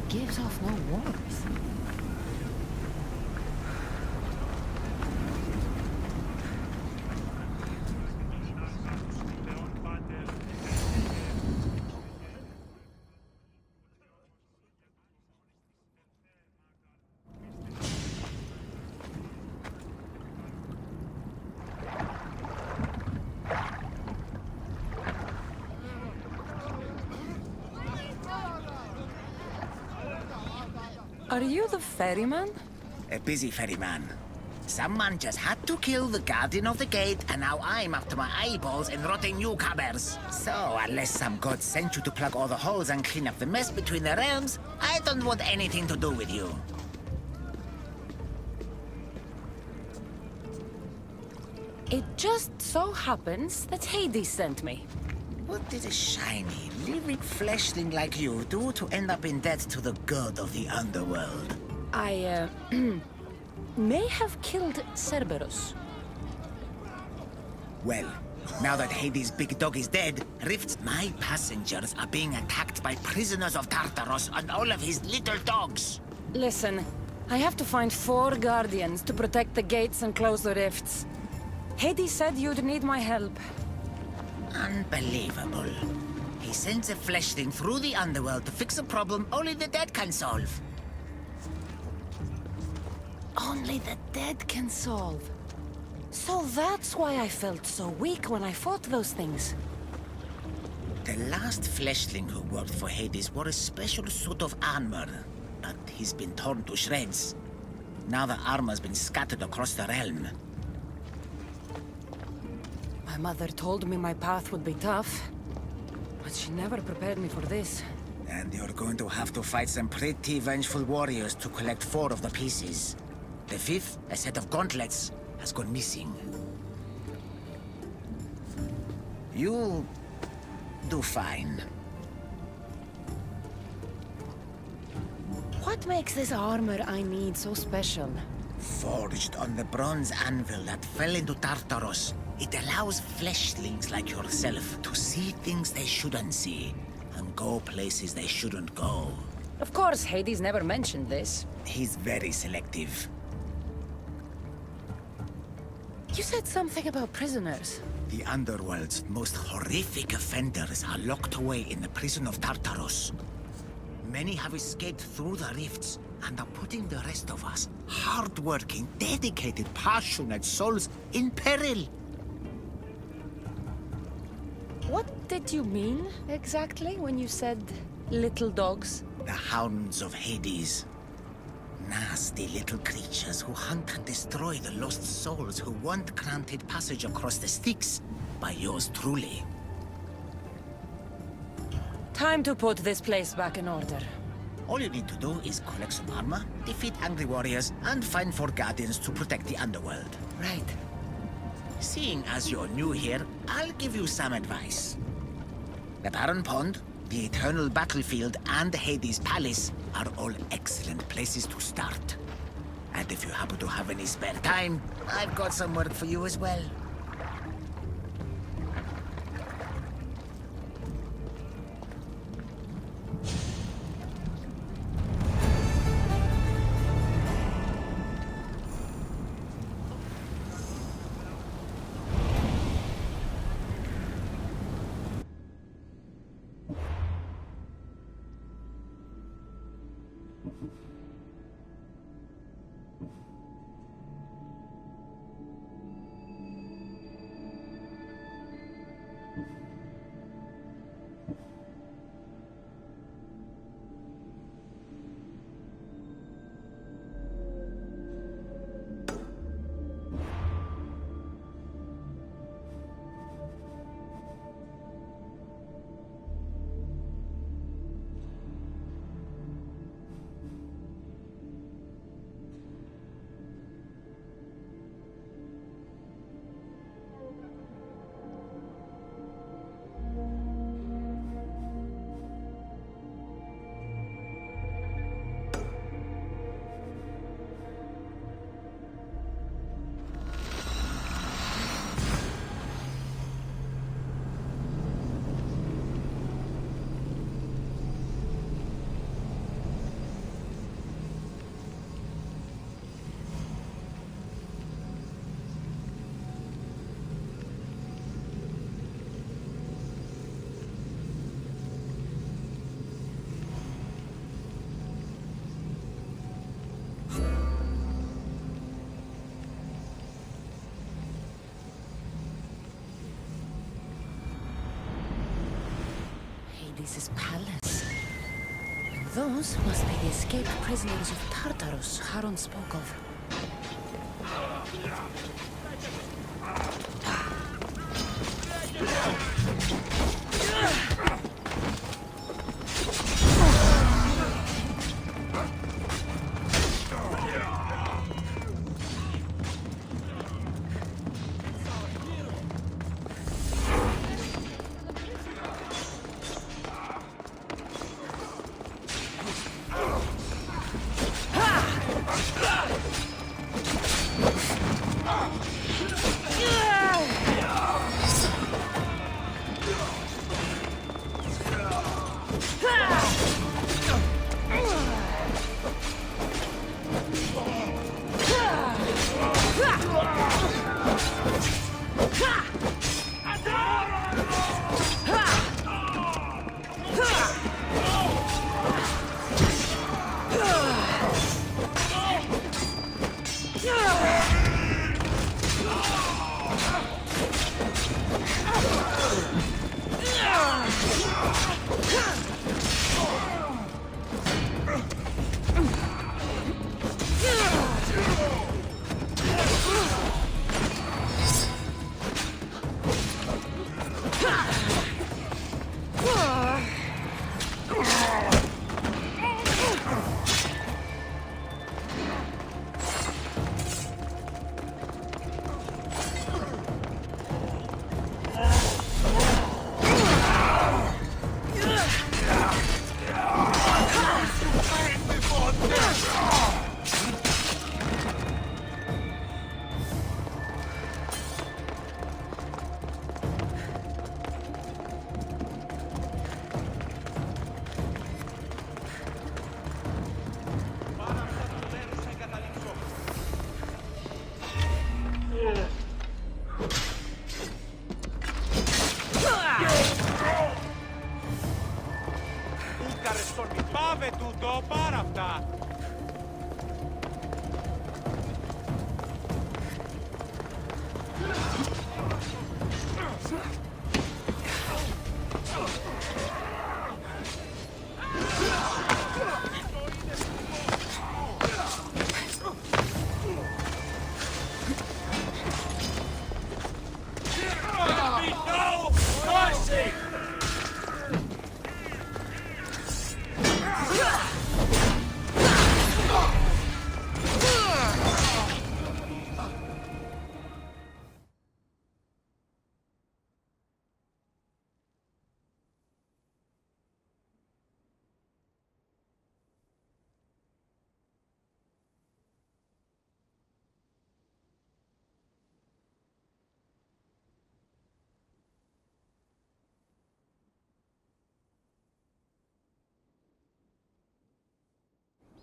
gives off no warmth. Are you the ferryman? A busy ferryman. Some man just had to kill the guardian of the gate, and now I'm up to my eyeballs in rotting newcomers. So, unless some god sent you to plug all the holes and clean up the mess between the realms, I don't want anything to do with you. It just so happens that Hades sent me. What did a shiny, living fleshling like you do to end up in debt to the god of the underworld? I, may have killed Cerberus. Well, now that Hades' big dog is dead, Rift's my passengers are being attacked by prisoners of Tartaros and all of his little dogs. Listen, I have to find 4 guardians to protect the gates and close the rifts. Hades said you'd need my help. Unbelievable. He sends a fleshling through the underworld to fix a problem only the dead can solve. Only the dead can solve. So that's why I felt so weak when I fought those things. The last fleshling who worked for Hades wore a special suit of armor, but he's been torn to shreds. Now the armor's been scattered across the realm. My mother told me my path would be tough, but she never prepared me for this. And you're going to have to fight some pretty vengeful warriors to collect 4 of the pieces. The 5th, a set of gauntlets, has gone missing. You'll do fine. What makes this armor I need so special? Forged on the bronze anvil that fell into Tartaros, it allows fleshlings like yourself to see things they shouldn't see, and go places they shouldn't go. Of course, Hades never mentioned this. He's very selective. You said something about prisoners. The Underworld's most horrific offenders are locked away in the prison of Tartaros. Many have escaped through the rifts, and are putting the rest of us, hard-working, dedicated, passionate souls, in peril. What did you mean, exactly, when you said little dogs? The Hounds of Hades. Nasty little creatures who hunt and destroy the lost souls who weren't granted passage across the Styx by yours truly. Time to put this place back in order. All you need to do is collect some armor, defeat angry warriors, and find 4 guardians to protect the underworld. Right. Seeing as you're new here, I'll give you some advice. The Barren Pond, the Eternal Battlefield, and Hades Palace are all excellent places to start. And if you happen to have any spare time, I've got some work for you as well. Hades' palace. And those must be the escaped prisoners of Tartarus Charon spoke of.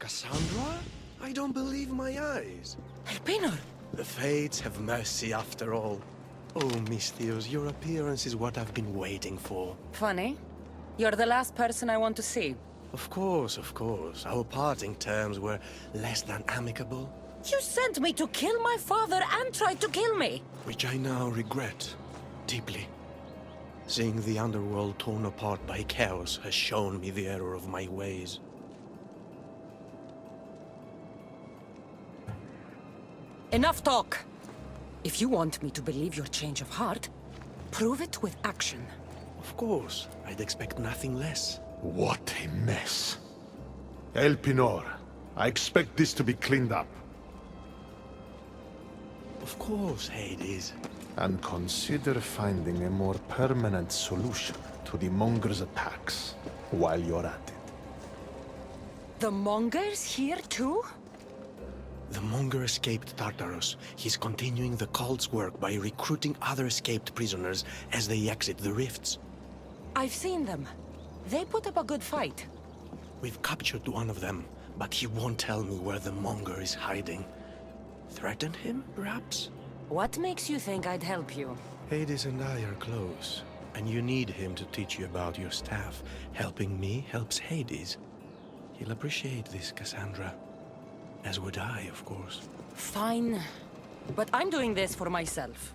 Cassandra? I don't believe my eyes. Elpenor! The fates have mercy after all. Oh, Misthios, your appearance is what I've been waiting for. Funny. You're the last person I want to see. Of course, of course. Our parting terms were less than amicable. You sent me to kill my father and tried to kill me! Which I now regret deeply. Seeing the underworld torn apart by chaos has shown me the error of my ways. Enough talk! If you want me to believe your change of heart, prove it with action. Of course, I'd expect nothing less. What a mess. Elpenor, I expect this to be cleaned up. Of course, Hades. And consider finding a more permanent solution to the Monger's attacks while you're at it. The Mongers here too? The Monger escaped Tartarus. He's continuing the cult's work by recruiting other escaped prisoners as they exit the rifts. I've seen them. They put up a good fight. We've captured one of them, but he won't tell me where the Monger is hiding. Threaten him, perhaps? What makes you think I'd help you? Hades and I are close, and you need him to teach you about your staff. Helping me helps Hades. He'll appreciate this, Cassandra. As would I, of course. Fine. But I'm doing this for myself.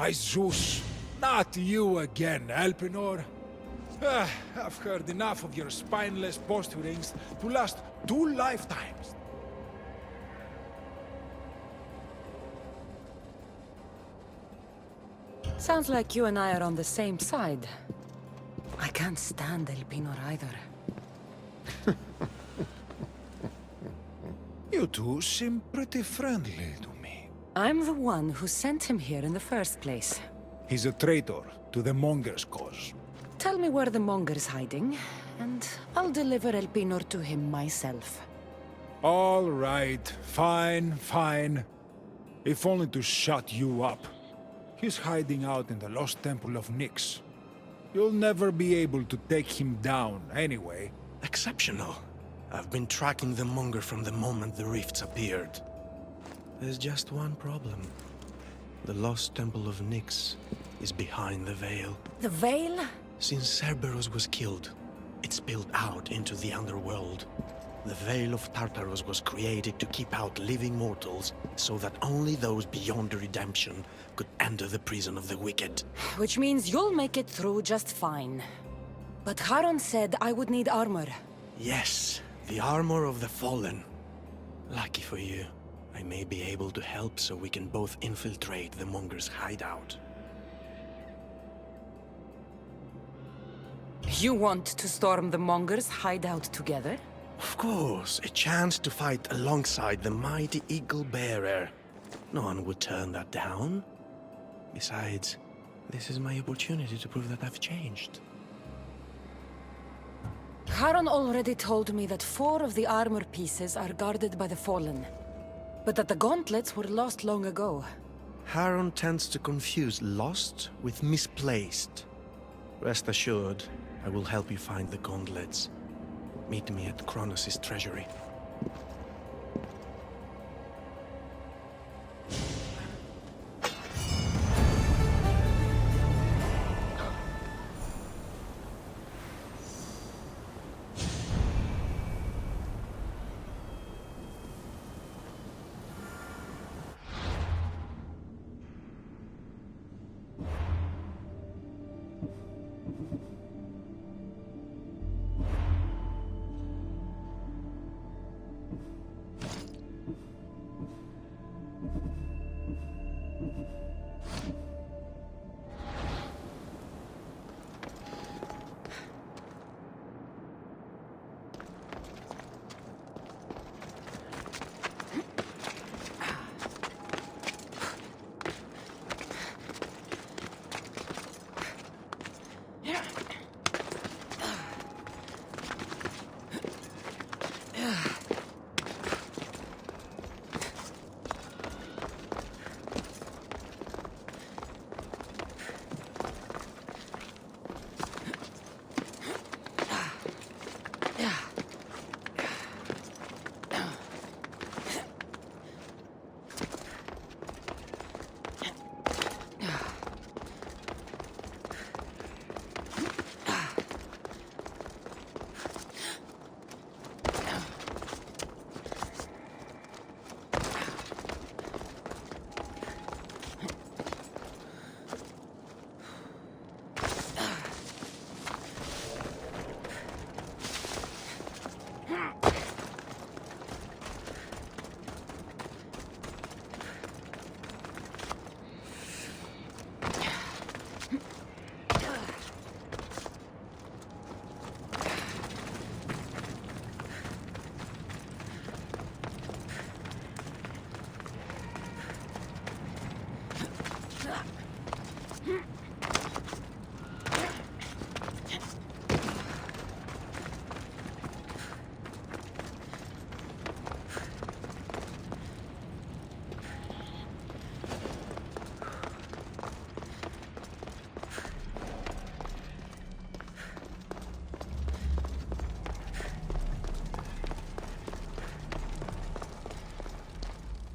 By Zeus, not you again, Elpenor. I've heard enough of your spineless posturings to last 2 lifetimes. Sounds like you and I are on the same side. I can't stand Elpenor either. You two seem pretty friendly to me. I'm the one who sent him here in the first place. He's a traitor to the Monger's cause. Tell me where the Monger's hiding, and I'll deliver Elpenor to him myself. All right, fine. If only to shut you up. He's hiding out in the lost temple of Nyx. You'll never be able to take him down anyway. Exceptional. I've been tracking the Monger from the moment the rifts appeared. There's just one problem. The lost temple of Nyx is behind the Veil. The Veil? Since Cerberus was killed, it spilled out into the underworld. The Veil of Tartarus was created to keep out living mortals, so that only those beyond redemption could enter the prison of the wicked. Which means you'll make it through just fine. But Charon said I would need armor. Yes, the armor of the fallen. Lucky for you, I may be able to help so we can both infiltrate the Monger's hideout. You want to storm the Monger's hideout together? Of course, a chance to fight alongside the mighty Eagle Bearer. No one would turn that down. Besides, this is my opportunity to prove that I've changed. Charon already told me that 4 of the armor pieces are guarded by the Fallen, but that the gauntlets were lost long ago. Charon tends to confuse lost with misplaced. Rest assured, I will help you find the gauntlets. Meet me at Kronos' treasury.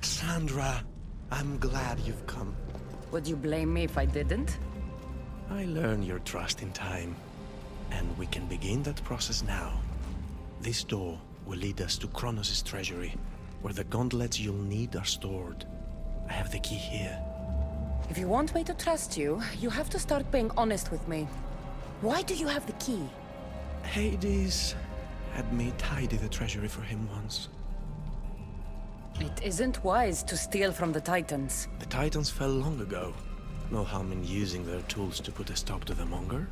Sandra, I'm glad you've come. Would you blame me if I didn't? I learn your trust in time, and we can begin that process now. This door will lead us to Kronos' treasury, where the gauntlets you'll need are stored. I have the key here. If you want me to trust you, you have to start being honest with me. Why do you have the key? Hades had me tidy the treasury for him once. It isn't wise to steal from the Titans. The Titans fell long ago. No harm in using their tools to put a stop to the monger.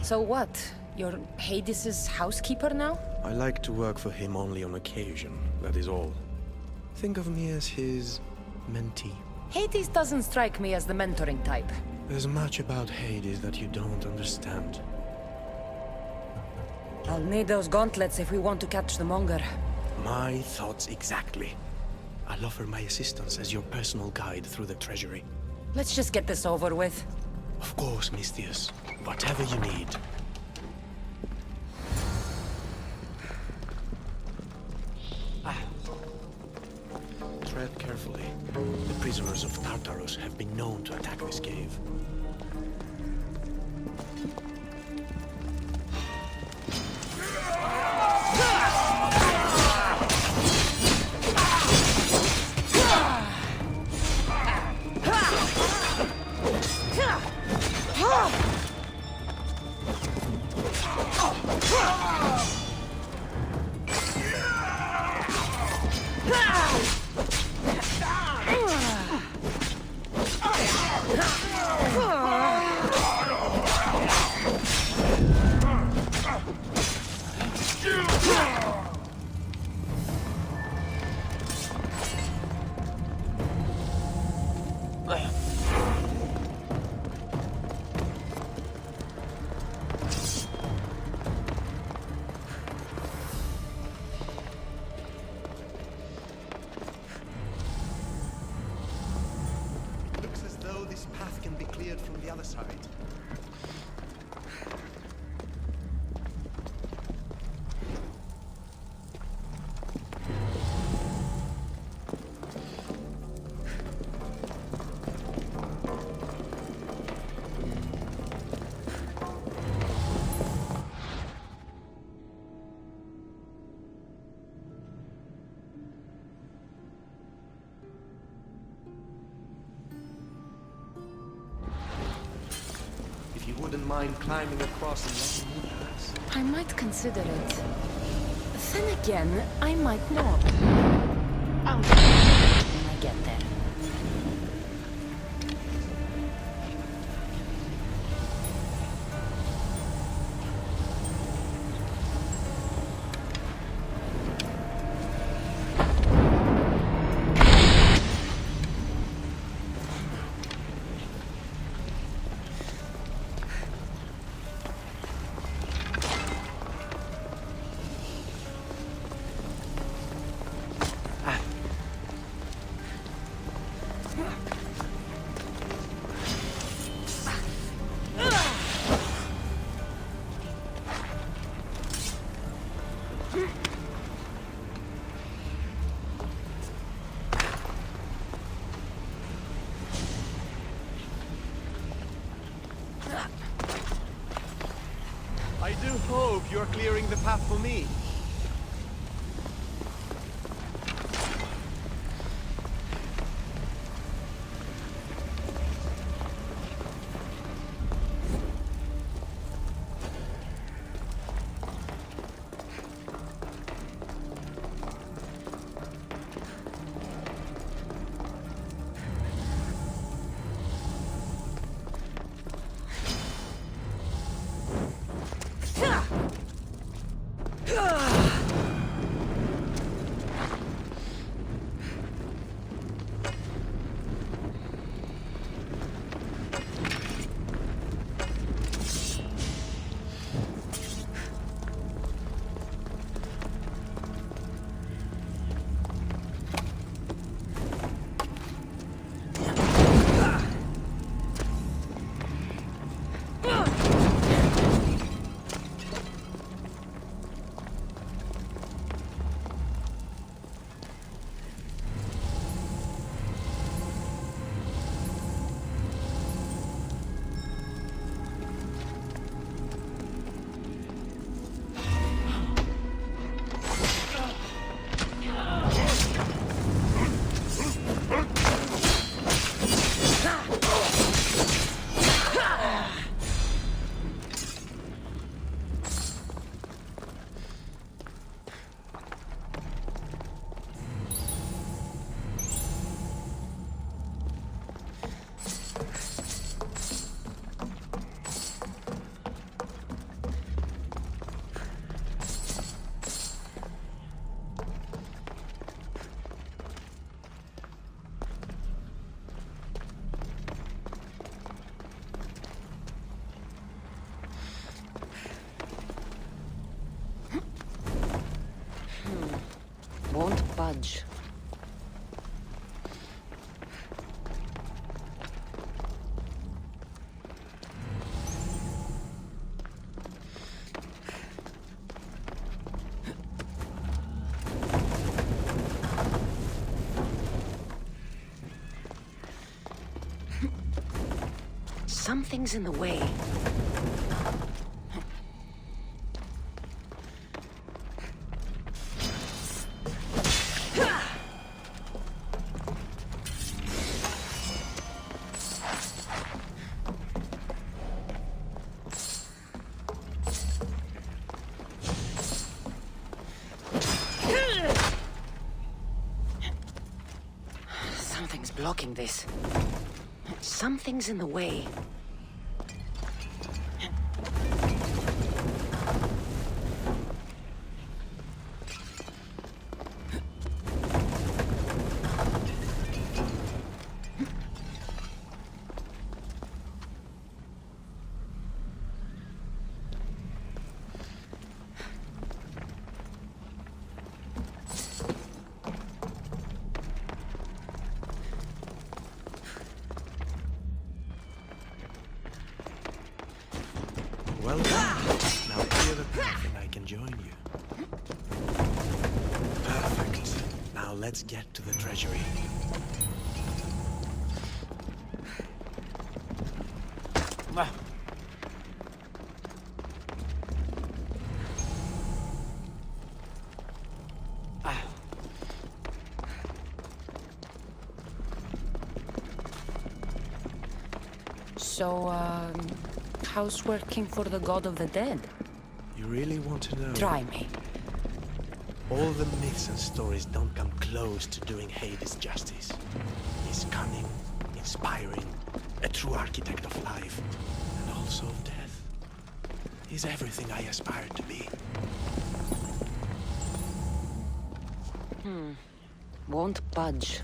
So what? You're Hades' housekeeper now? I like to work for him only on occasion, that is all. Think of me as his mentee. Hades doesn't strike me as the mentoring type. There's much about Hades that you don't understand. I'll need those gauntlets if we want to catch the monger. My thoughts exactly. I'll offer my assistance as your personal guide through the treasury. Let's just get this over with. Of course, Misthios. Whatever you need. Tread carefully. The prisoners of Tartarus have been known to attack this cave. Looks as though this path can be cleared from the other side. If you wouldn't mind climbing across and letting me pass. I might consider it. Then again, I might not. I'll when I get there. I do hope you're clearing the path for me. Won't budge. Something's in the way. Something's blocking this. Something's in the way. Well done. Now clear the path and I can join you. Perfect. Now let's get to the treasury. So, how's working for the god of the dead? You really want to know? Try me. All the myths and stories don't come close to doing Hades justice. He's cunning, inspiring, a true architect of life, and also of death. He's everything I aspire to be. Won't budge.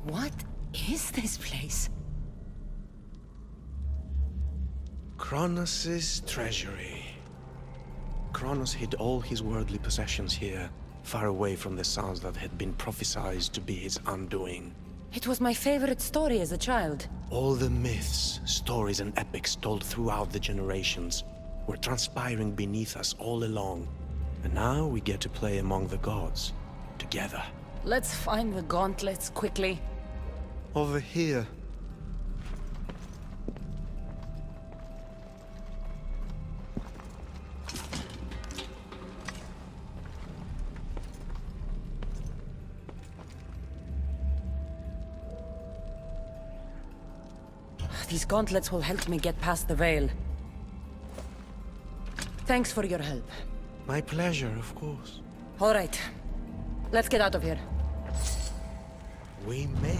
What is this place? Kronos' treasury. Kronos hid all his worldly possessions here, far away from the sounds that had been prophesied to be his undoing. It was my favorite story as a child. All the myths, stories, and epics told throughout the generations were transpiring beneath us all along. And now we get to play among the gods, together. Let's find the gauntlets quickly. Over here. These gauntlets will help me get past the veil. Thanks for your help. My pleasure, of course. All right. Let's get out of here. We make